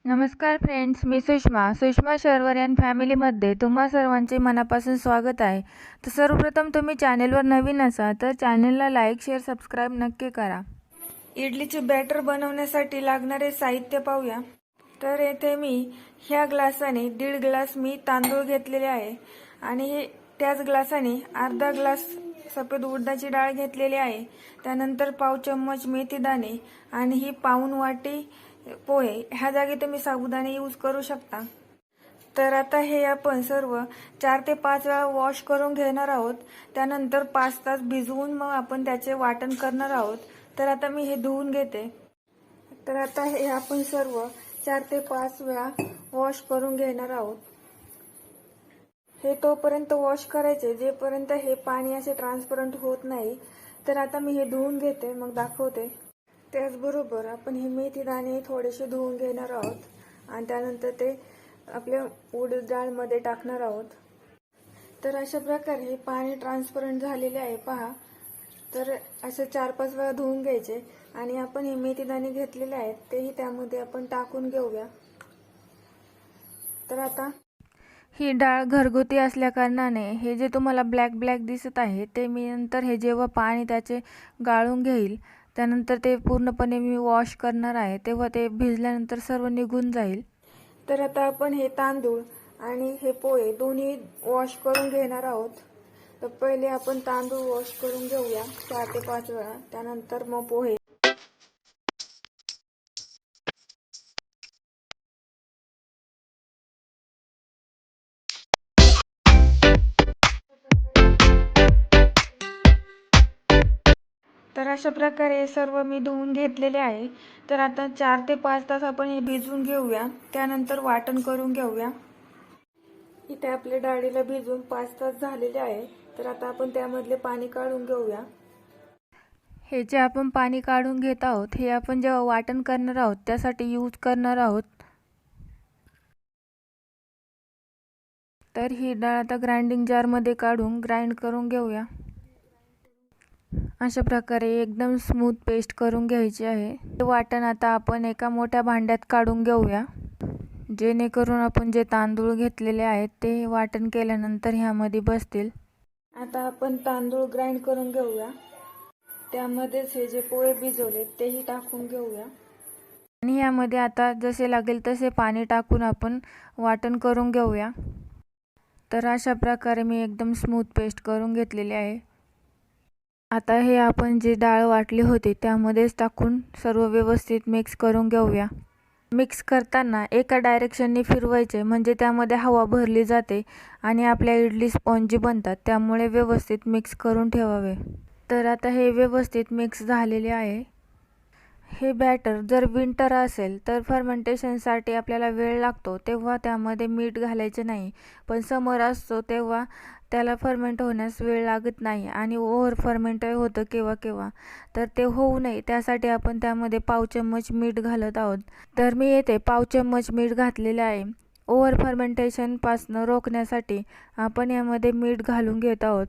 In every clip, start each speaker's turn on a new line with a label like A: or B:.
A: नमस्कार फ्रेंड्स, मी सुषमा शर्वरी फॅमिलीमध्ये तुम्हा सर्वांचे मनापासून स्वागत आहे. तर सर्वप्रथम तुम्ही चॅनेलवर नवीन असाल तर चॅनेलला लाईक, शेअर, सबस्क्राईब नक्की करा. इडलीचे बॅटर बनवण्यासाठी लागणारे साहित्य पाहूया. तर येथे मी ह्या ग्लासाने 1.5 ग्लास मी तांदूळ घेतलेले आहे आणि त्याच ग्लासाने अर्धा ग्लास सफेद उडदाची डाळ घेतलेली आहे. त्यानंतर पाव चम्मच मेथी दाणे आणि ही पाऊण वाटी पोहे. ह्या जागी तुम्ही साबुदाणे यूज करू शकता. तर आता हे आपण सर्व 4 ते 5 वेळा वॉश करून घेणार आहोत. त्यानंतर 5 तास भिजवून मग आपण त्याचे वाटण करणार आहोत. तर आता मी हे धुवून घेते. तर आता हे आपण सर्व 4 ते 5 वेळा वॉश करून घेणार आहोत. हे तोपर्यंत वॉश करायचे जेपर्यंत हे पाणी असे ट्रान्सपरंट होत नाही. तर आता मी हे धुवून घेते, मग दाखवते. त्याचबरोबर आपण हे मेथी दाणे थोडेसे धुवून घेणार आहोत आणि त्यानंतर ते आपल्या उडीद डाळमध्ये टाकणार आहोत. तर अशा प्रकारे हे पाणी ट्रान्सपरंट झालेले आहे पहा. तर असं 4-5 वेळा धुवून घ्यायचे आणि आपण हे मेथी दाणे घेतलेले आहेत तेही त्यामध्ये आपण टाकून घेऊया. तर आता ही डाळ घरगुती असल्याकारणाने हे जे तुम्हाला ब्लॅक दिसत आहे ते मी नंतर हे जेव्हा पाणी त्याचे गाळून घेईल त्यानंतर ते पूर्णपणे मी वॉश करणार आहे, तेव्हा ते भिजल्यानंतर सर्व निघून जाईल. तर आता आपण हे तांदूळ आणि हे पोहे दोन्ही वॉश करून घेणार आहोत. तर पहिले आपण तांदूळ वॉश करून घेऊया 4 ते 5 वेळा, त्यानंतर मग पोहे. तर अशा प्रकारे सर्व मी धुवून घेतलेले आहे. तर आता 4 ते 5 तास आपण हे भिजवून घेऊया, त्यानंतर वाटण करून घेऊया. इथे आपल्या डाळीला भिजून 5 तास झालेले आहे. तर आता आपण त्यामधले पाणी काढून घेऊया. हे जे आपण पाणी काढून घेत आहोत हे आपण जेव्हा वाटण करणार आहोत त्यासाठी यूज करणार आहोत. तर ही डाळ आता ग्राइंडिंग जारमध्ये काढून ग्राइंड करून घेऊया. अशा प्रकारे एकदम स्मूथ पेस्ट करून घ्यायची आहे. हे वाटण आता आपण एका मोठ्या भांड्यात काढून घेऊया, जेणेकरून आपण जे तांदूळ घेतलेले आहेत ते वाटण केल्यानंतर ह्यामध्ये बसतील. आता आपण तांदूळ ग्राइंड करून घेऊया. त्यामध्येच हे जे पोहे भिजवले तेही टाकून घेऊया आणि यामध्ये आता जसे लागेल तसे पाणी टाकून आपण वाटण करून घेऊया. तर अशा प्रकारे मी एकदम स्मूथ पेस्ट करून घेतलेली आहे. आता हे आपण जी डाळ वाटली होती त्यामध्येच टाकून सर्व व्यवस्थित मिक्स करून घेऊया. मिक्स करताना एका डायरेक्शनने फिरवायचे, म्हणजे त्यामध्ये हवा भरली जाते आणि आपल्या इडली स्पॉन्जी बनतात. त्यामुळे व्यवस्थित मिक्स करून ठेवावे. तर आता हे व्यवस्थित मिक्स झालेले आहे. हे बॅटर जर विंटर असेल तर फर्मेंटेशनसाठी आपल्याला वेळ लागतो, तेव्हा त्यामध्ये मीठ घालायचे नाही. पण समर असतो तेव्हा त्याला फर्मेंट होण्यास वेळ लागत नाही आणि ओव्हर फर्मेंट होतं केव्हा केव्हा. तर ते होऊ नये त्यासाठी आपण त्यामध्ये पाव चम्मच मीठ घालत आहोत. तर मी येथे पाव चम्मच मीठ घातलेले आहे. ओव्हर फर्मेंटेशनपासून रोखण्यासाठी आपण यामध्ये मीठ घालून घेत आहोत.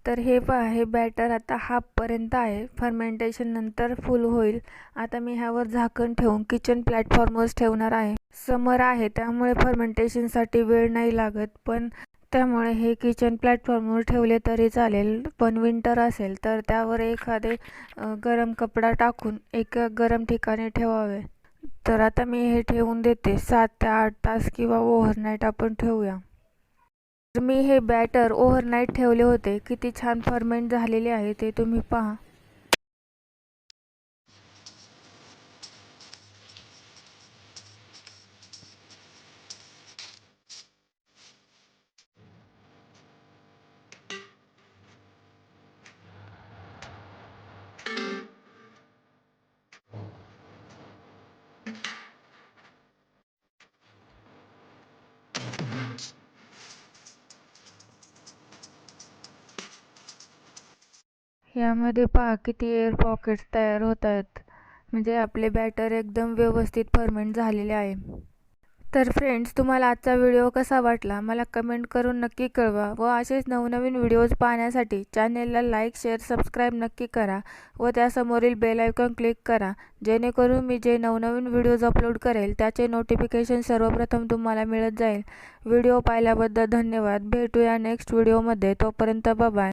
A: तर हे पहा, हे बॅटर आता हाफपर्यंत आहे. फर्मेंटेशन नंतर फुल होईल. आता मी ह्यावर झाकण ठेवून किचन प्लॅटफॉर्मवर ठेवणार आहे. समर आहे त्यामुळे फर्मेंटेशनसाठी वेळ नाही लागत, पण त्यामुळे हे किचन प्लॅटफॉर्मवर ठेवले तरी चालेल. पण विंटर असेल तर त्यावर एखादे गरम कपडा टाकून एका गरम ठिकाणी ठेवावे. तर आता मी हे ठेवून देते 7 ते 8 तास किंवा ओव्हरनाईट आपण ठेवूया. मी हे बॅटर ओव्हरनाईट ठेवले होते. किती छान फर्मेंट झालेले आहे ते तुम्ही पहा. यामध्ये पहा किती एअर पॉकेट्स तयार होत आहेत, म्हणजे आपले बॅटर एकदम व्यवस्थित फर्मेंट झालेले आहे. तर फ्रेंड्स, तुम्हाला आजचा व्हिडिओ कसा वाटला मला कमेंट करून नक्की कळवा व असेच नवनवीन व्हिडिओज पाहण्यासाठी चॅनेलला लाईक, शेअर, सबस्क्राईब नक्की करा व त्यासमोरील बेल आयकॉन क्लिक करा, जेणेकरून मी जे नवनवीन व्हिडिओज अपलोड करेल त्याचे नोटिफिकेशन सर्वप्रथम तुम्हाला मिळत जाईल. व्हिडिओ पाहिल्याबद्दल धन्यवाद. भेटूया नेक्स्ट व्हिडिओमध्ये. तोपर्यंत बाय.